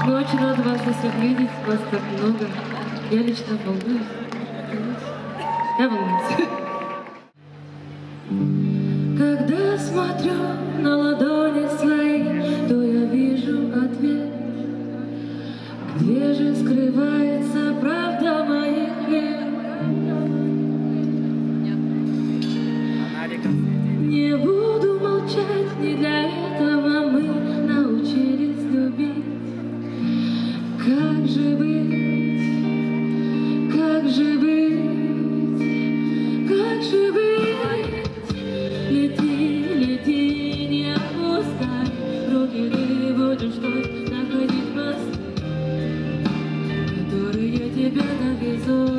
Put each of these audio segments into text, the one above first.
Мы очень рады вас всех видеть, вас так много. Я лично волнуюсь. Я волнуюсь. Когда смотрю на ладони свои, то я вижу ответ. Где же скрывается правда моих лет? Не буду молчать, не для этого мы научились любить. Как же быть, как же быть, как же быть? Лети, лети, не опускай руки, ты будешь вновь находить мосты, которые тебя довезут.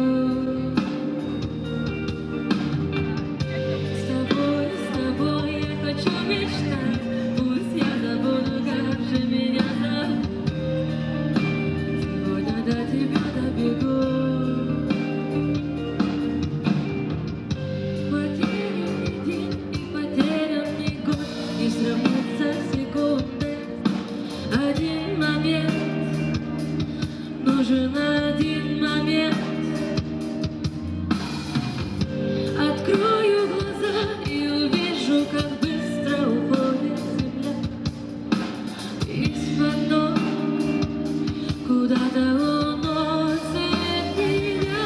Нужен один момент. Открою глаза и увижу, как быстро уходит земля из-под ног. Куда-то уносит меня.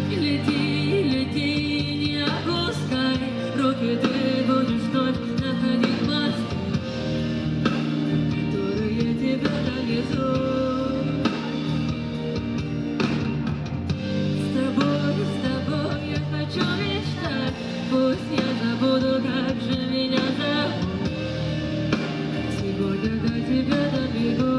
Лети, лети, не опускай руки, ты будешь вновь находить мосты, которые тебя довезут. Пусть я забуду, как же меня зовут. Сегодня до тебя добегу.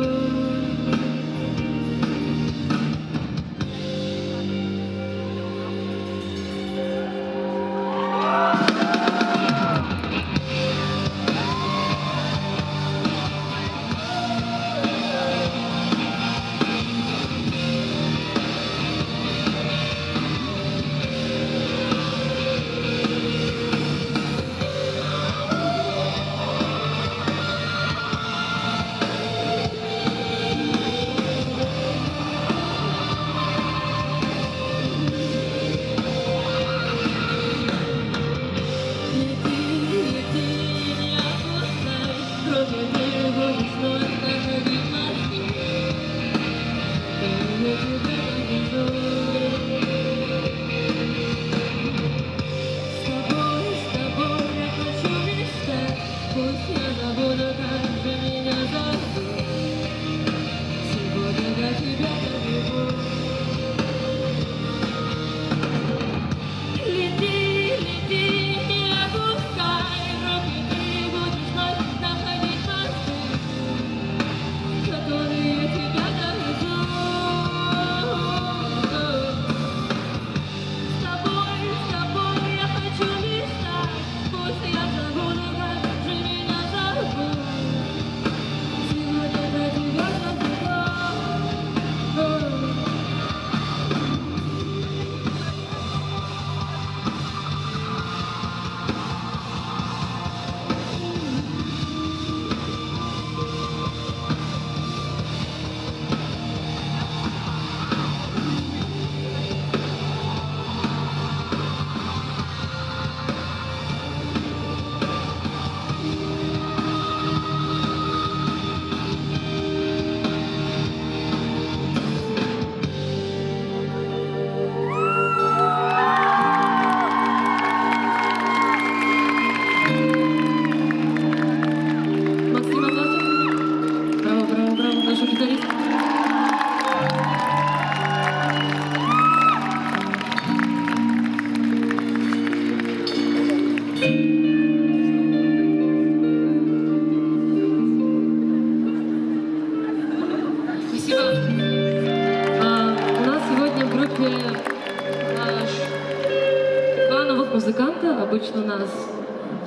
Музыканта, обычно у нас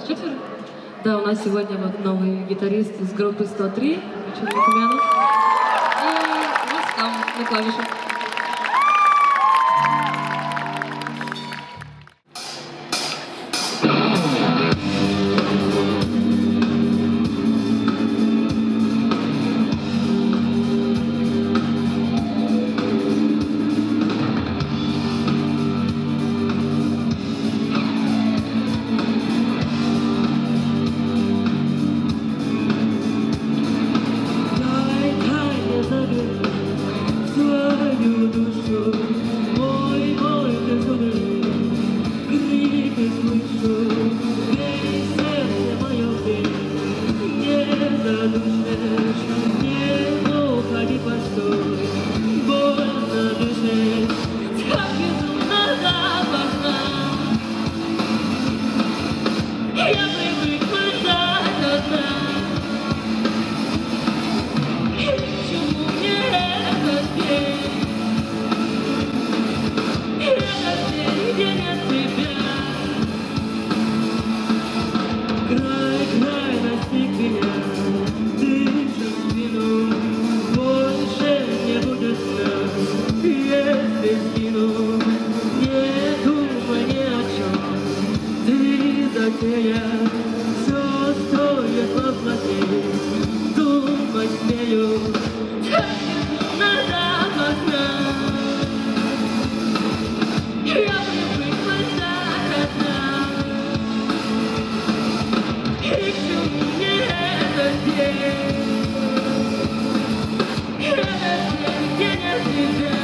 четверо. Да, у нас сегодня вот новый гитарист из группы 103, Мичурин Кумянов. И вот там на клавишах. на душе, не уходи, постой, больно на душе, как безумно запахно. Я привыкла ждать одна. И почему мне этот день? Этот день, где нет тебя. Край настиг меня, дыша в спину. Больше не будет сна, если скину. Не думай ни о чем, ты затея. Все стоит воплотить, думать смею. Так безумно запахно. Я привыкла ждать одна. И почему мне этот день? Этот день, где нет тебя.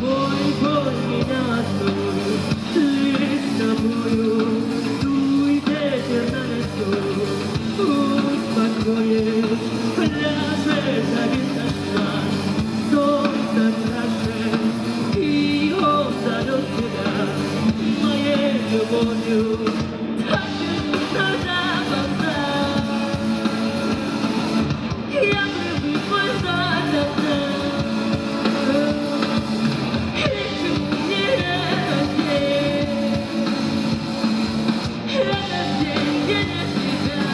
Бой, меня стой, лишь с тобою. Дуй ветер на лицо, успокоишь. Пляшет завис наш, солнце краше, и он зовет тебя моей любовью. Так безумно запахно. Я привыкла ждать одна. И почему мне этот день? Этот день, где нет тебя.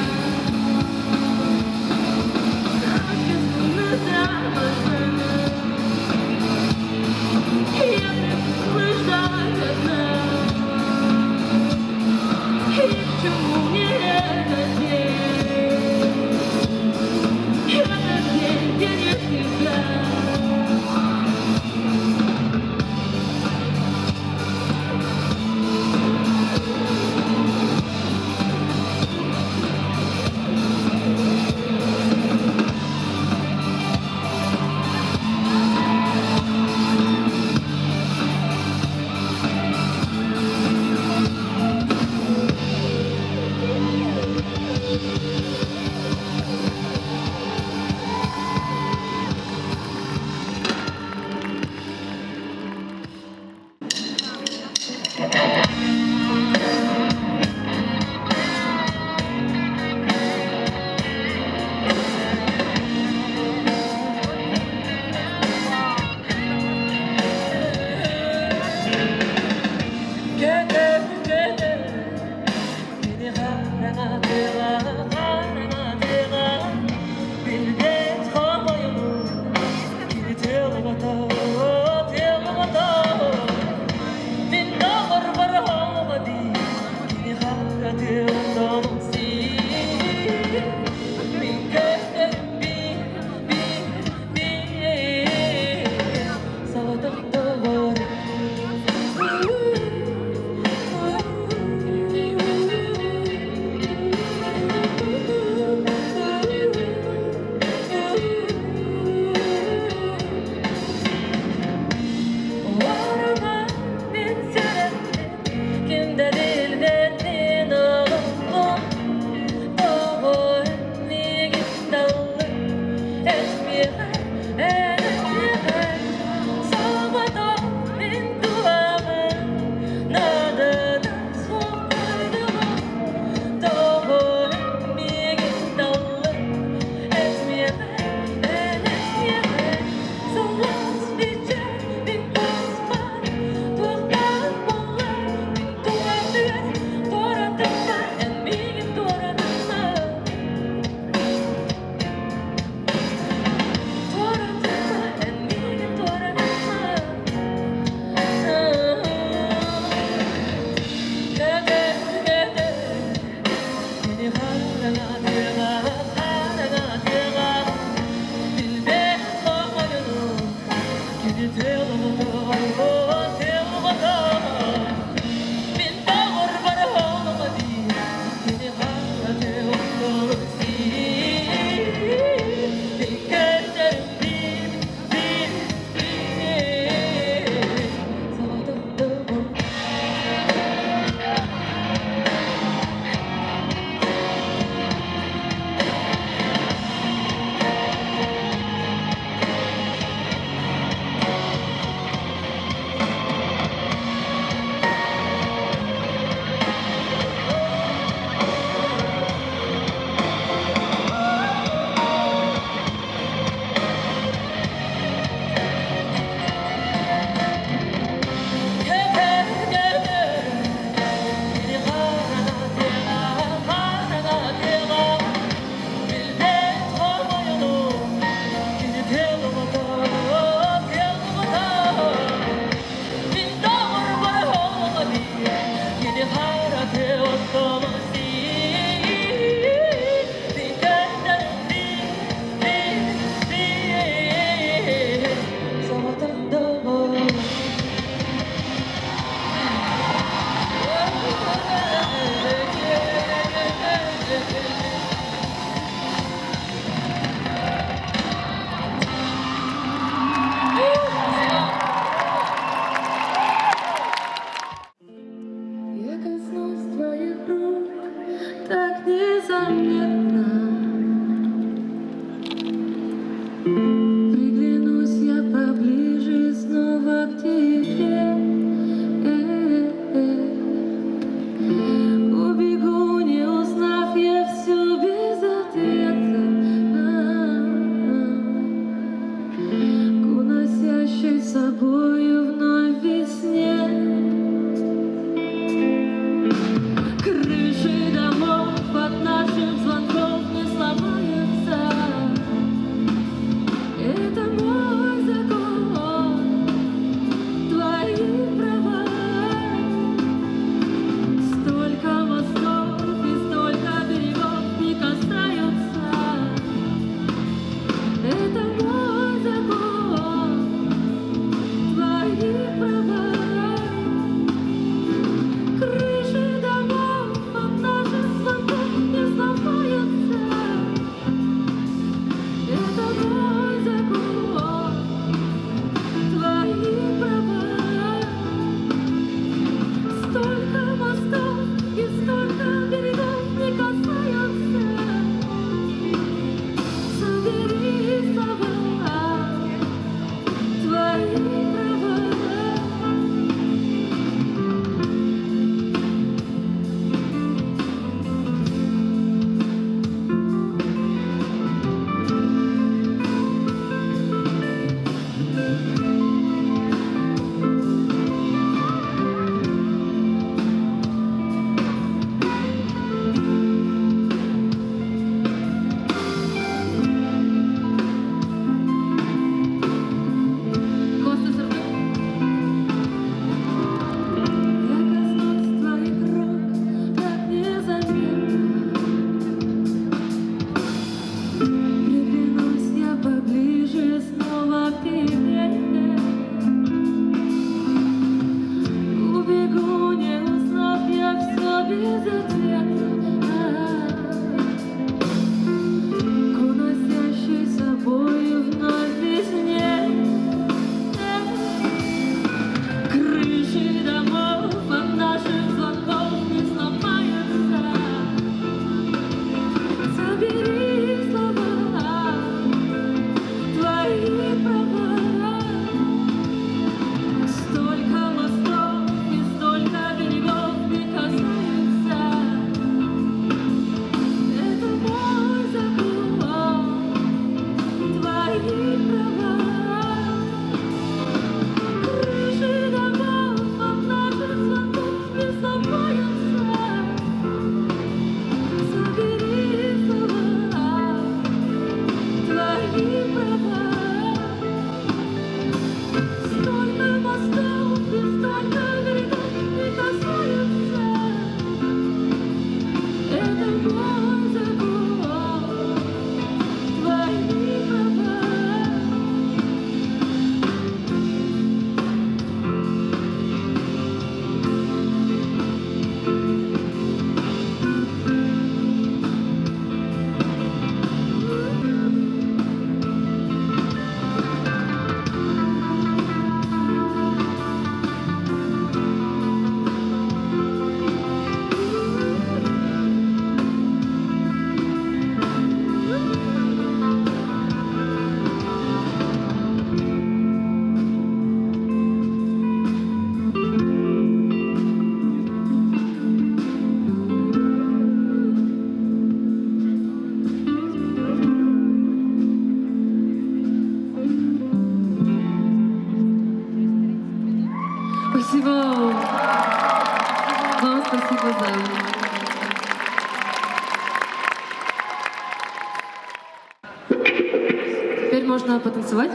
Теперь можно потанцевать.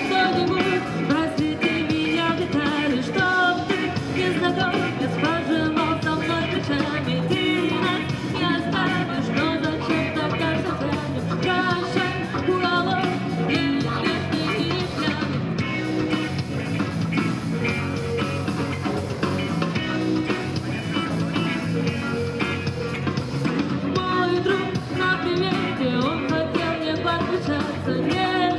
Кто-нибудь, просвети меня в детали, чтоб ты не знаком, не пожимал со мной плечами. Ты нас не оставишь, но зачем тогда все тянешь? Прощай, уголок, неизвестный и пьяный. Мой друг на примете, он хотел мне подключаться, нежен,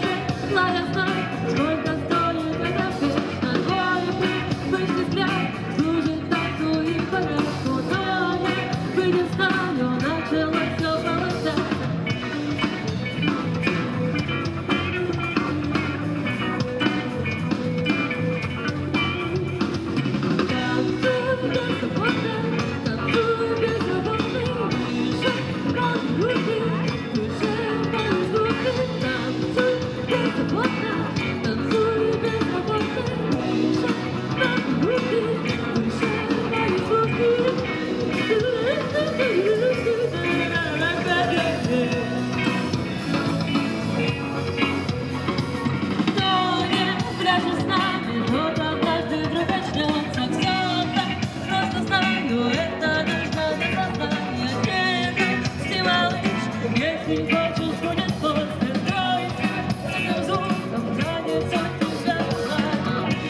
зная знать, сколько стоит эта песня. Твой привычный взгляд служит танцу и порядку, но я бы не знаю, началось все получаться. Танцуй без свободы, танцуй без свободы, дыши, руки, дыши, мои звуки. Танцуй без свободы, танцуй без свободы, дыши, руки, дыши, мои звуки. Кто не пляшет с нами, тот однажды вдруг очнется. Все так просто знаю, это нужно для сознания. Нежности, малыш, если хочешь, будет после. Стройся, с этим звуком занесет тебя в знание.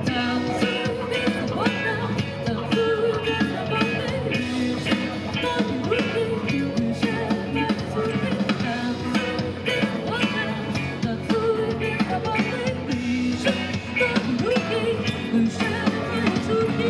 Танцуй без свободы, танцуй без свободы, дыши, руки, дыши, мои звуки. Танцуй без свободы, танцуй без свободы, дыши, руки, дыши, мои звуки.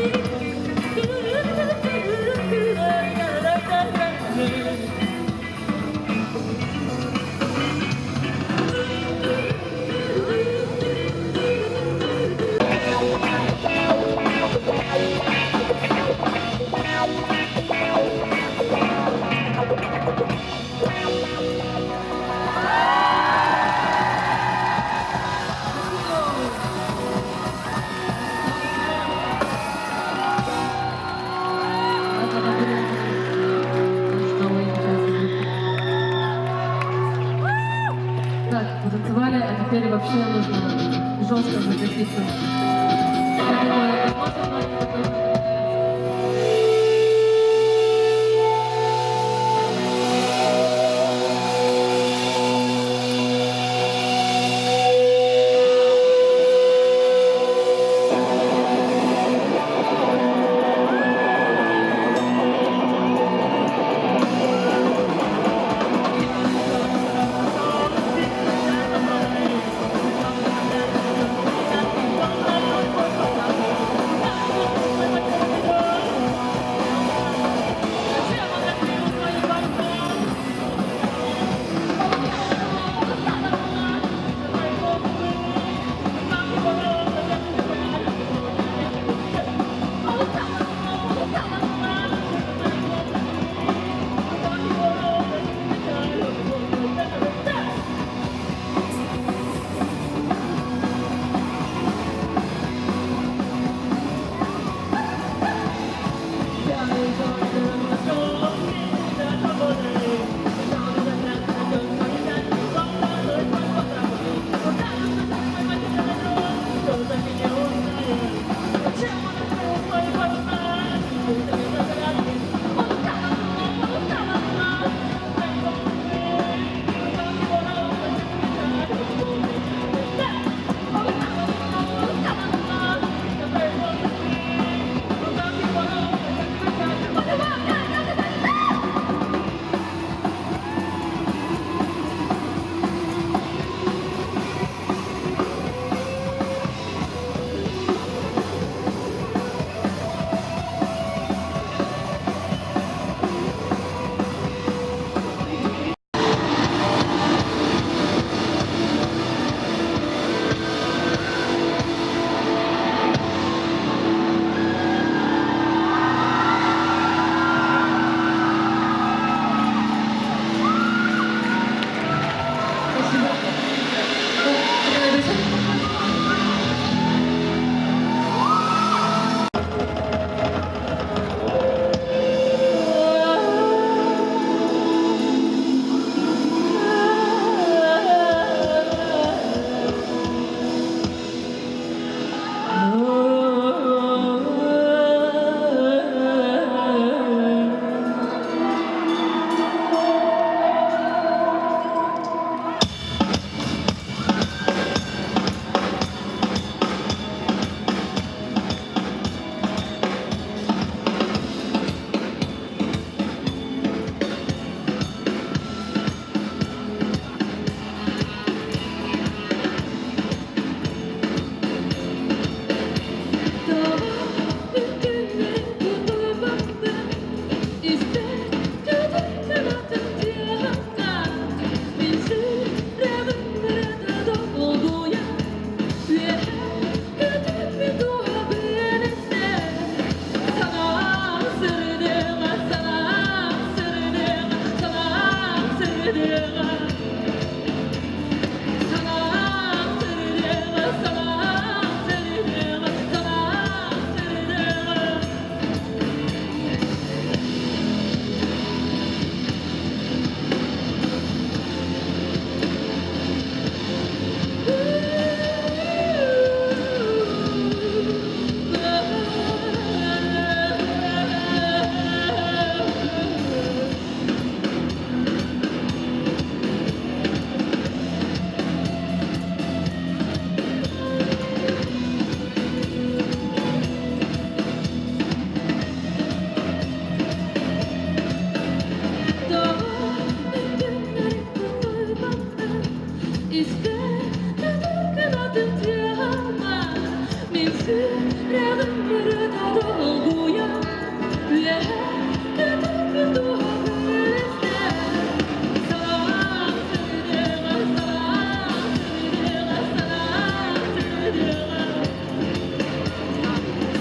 рядом где-то долгую, где-то между вместе. Салам, средела, салам, средела, салам, средела.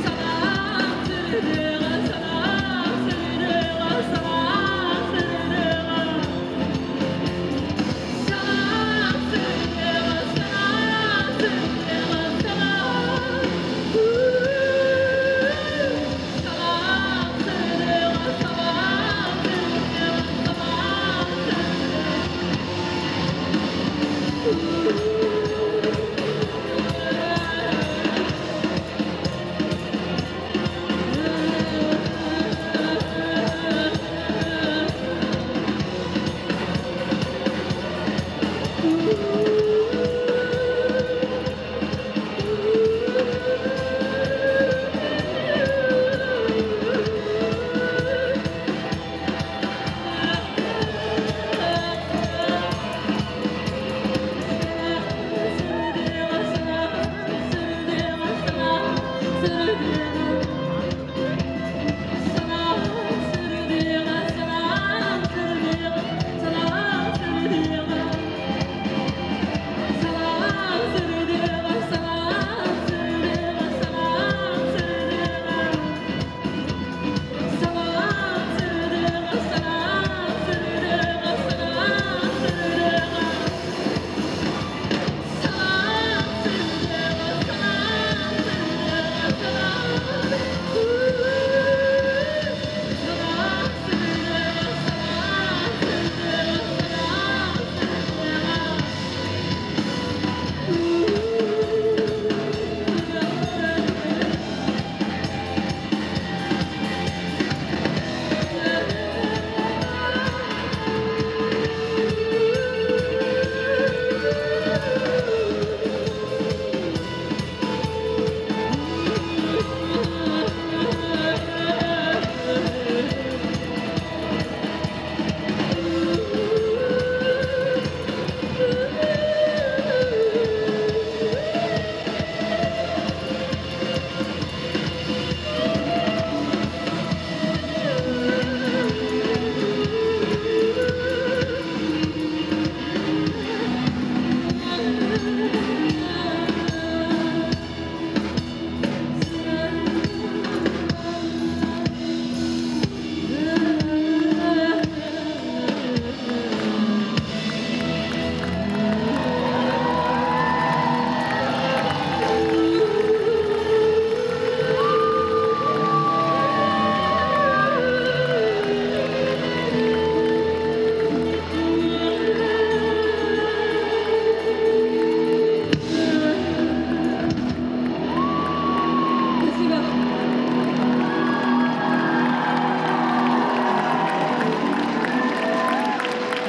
Салам, средела, салам, средела, салам, средела. Салам, средела, салам, средела, салам. Салам, средела, салам, средела,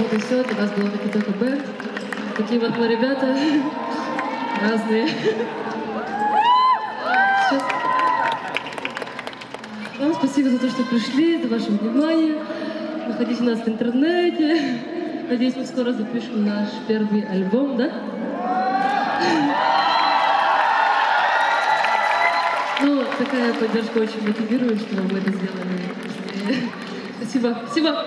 Вот и все, для вас был Никита Бэнд. Такие вот мы ребята, разные. Сейчас. Вам спасибо за то, что пришли, за ваше внимание. Находите нас в интернете. Надеюсь, мы скоро запишем наш первый альбом, да? Ну, такая поддержка очень мотивирует, что мы это сделали быстрее. Спасибо. Спасибо.